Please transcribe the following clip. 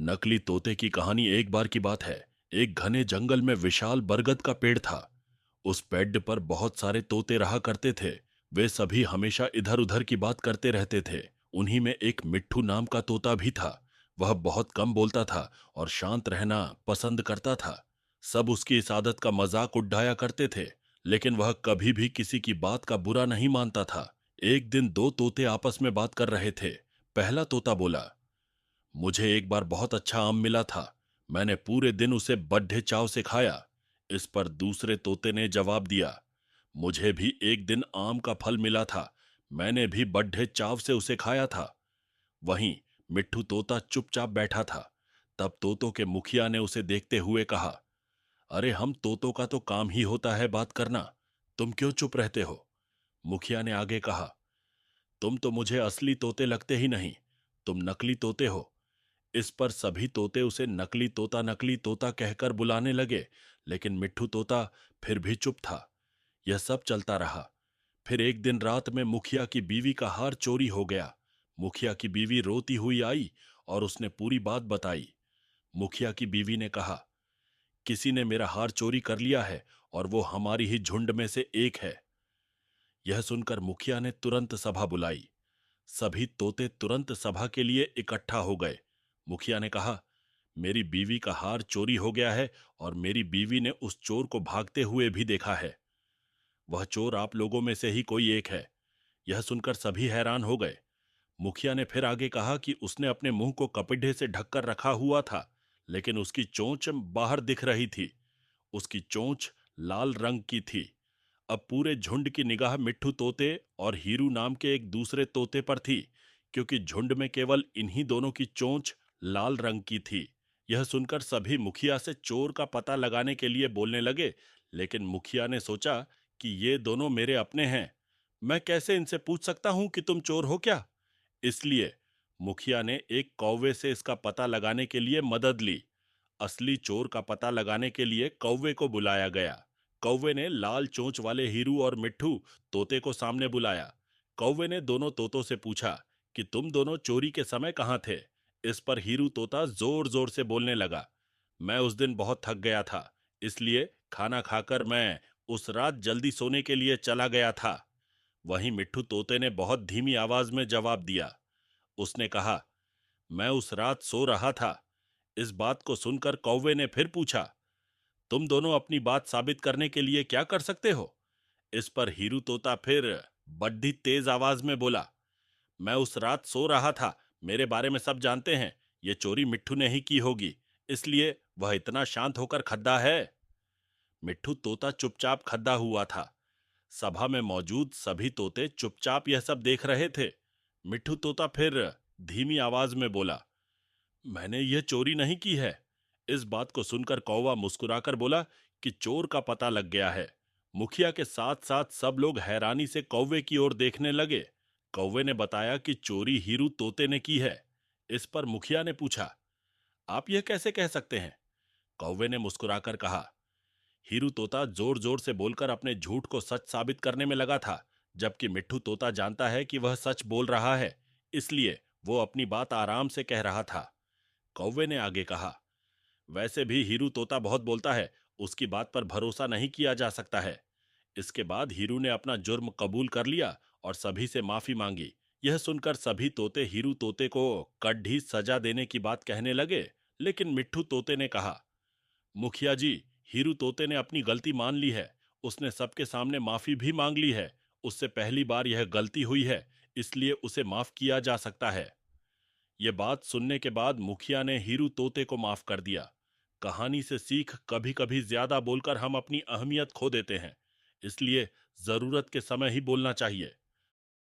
नकली तोते की कहानी। एक बार की बात है, एक घने जंगल में विशाल बरगद का पेड़ था। उस पेड़ पर बहुत सारे तोते रहा करते थे। वे सभी हमेशा इधर उधर की बात करते रहते थे। उन्हीं में एक मिट्ठू नाम का तोता भी था। वह बहुत कम बोलता था और शांत रहना पसंद करता था। सब उसकी इस आदत का मजाक उड़ाया करते थे, लेकिन वह कभी भी किसी की बात का बुरा नहीं मानता था। एक दिन दो तोते आपस में बात कर रहे थे। पहला तोता बोला, मुझे एक बार बहुत अच्छा आम मिला था। मैंने पूरे दिन उसे बड्ढे चाव से खाया। इस पर दूसरे तोते ने जवाब दिया, मुझे भी एक दिन आम का फल मिला था। मैंने भी बड्ढे चाव से उसे खाया था। वहीं मिट्ठू तोता चुपचाप बैठा था। तब तोतों के मुखिया ने उसे देखते हुए कहा, अरे हम तोतों का तो काम ही होता है बात करना। तुम क्यों चुप रहते हो? मुखिया ने आगे कहा, तुम तो मुझे असली तोते लगते ही नहीं। तुम नकली तोते हो। इस पर सभी तोते उसे नकली तोता कहकर बुलाने लगे, लेकिन मिट्ठू तोता फिर भी चुप था। यह सब चलता रहा। फिर एक दिन रात में मुखिया की बीवी का हार चोरी हो गया। मुखिया की बीवी रोती हुई आई और उसने पूरी बात बताई। मुखिया की बीवी ने कहा, किसी ने मेरा हार चोरी कर लिया है और वो हमारी ही झुंड में से एक है। यह सुनकर मुखिया ने तुरंत सभा बुलाई। सभी तोते तुरंत सभा के लिए इकट्ठा हो गए। मुखिया ने कहा, मेरी बीवी का हार चोरी हो गया है और मेरी बीवी ने उस चोर को भागते हुए भी देखा है। वह चोर आप लोगों में से ही कोई एक है। यह सुनकर सभी हैरान हो गए। मुखिया ने फिर आगे कहा कि उसने अपने मुंह को कपड़े से ढककर रखा हुआ था, लेकिन उसकी चोंच बाहर दिख रही थी। उसकी चोंच लाल रंग की थी। अब पूरे झुंड की निगाह मिट्ठू तोते और हीरू नाम के एक दूसरे तोते पर थी, क्योंकि झुंड में केवल इन्हीं दोनों की चोंच लाल रंग की थी। यह सुनकर सभी मुखिया से चोर का पता लगाने के लिए बोलने लगे, लेकिन मुखिया ने सोचा कि ये दोनों मेरे अपने हैं। मैं कैसे इनसे पूछ सकता हूं कि तुम चोर हो क्या? इसलिए मुखिया ने एक कौवे से इसका पता लगाने के लिए मदद ली। असली चोर का पता लगाने के लिए कौवे को बुलाया गया। कौवे ने लाल चोंच वाले हीरू और मिट्ठू तोते को सामने बुलाया। कौवे ने दोनों तोतों से पूछा कि तुम दोनों चोरी के समय कहाँ थे? इस पर हीरू तोता जोर जोर से बोलने लगा, मैं उस दिन बहुत थक गया था, इसलिए खाना खाकर मैं उस रात जल्दी सोने के लिए चला गया था। वहीं मिट्ठू तोते ने बहुत धीमी आवाज में जवाब दिया। उसने कहा, मैं उस रात सो रहा था। इस बात को सुनकर कौवे ने फिर पूछा, तुम दोनों अपनी बात साबित करने के लिए क्या कर सकते हो? इस पर हीरू तोता फिर बड्डी तेज आवाज में बोला, मैं उस रात सो रहा था। मेरे बारे में सब जानते हैं। ये चोरी मिट्ठू ने ही की होगी, इसलिए वह इतना शांत होकर खद्दा है। मिट्ठू तोता चुपचाप खद्दा हुआ था। सभा में मौजूद सभी तोते चुपचाप यह सब देख रहे थे। मिट्ठू तोता फिर धीमी आवाज में बोला, मैंने यह चोरी नहीं की है। इस बात को सुनकर कौवा मुस्कुराकर बोला कि चोर का पता लग गया है। मुखिया के साथ साथ सब लोग हैरानी से कौवे की ओर देखने लगे। कौवे ने बताया कि चोरी हीरू तोते ने की है। इस पर मुखिया ने पूछा, आप यह कैसे कह सकते हैं? कौवे ने मुस्कुराकर कहा, हीरू तोता जोर जोर से बोलकर अपने झूठ को सच साबित करने में लगा था, जबकि मिट्ठू तोता जानता है कि वह सच बोल रहा है, इसलिए वो अपनी बात आराम से कह रहा था। कौवे ने आगे कहा, वैसे भी हीरू तोता बहुत बोलता है, उसकी बात पर भरोसा नहीं किया जा सकता है। इसके बाद हीरू ने अपना जुर्म कबूल कर लिया और सभी से माफी मांगी। यह सुनकर सभी तोते हीरू तोते को कड्ढी सजा देने की बात कहने लगे, लेकिन मिट्ठू तोते ने कहा, मुखिया जी, हीरू तोते ने अपनी गलती मान ली है। उसने सबके सामने माफी भी मांग ली है। उससे पहली बार यह गलती हुई है, इसलिए उसे माफ किया जा सकता है। ये बात सुनने के बाद मुखिया ने हीरू तोते को माफ कर दिया। कहानी से सीख, कभी कभी ज्यादा बोलकर हम अपनी अहमियत खो देते हैं, इसलिए जरूरत के समय ही बोलना चाहिए।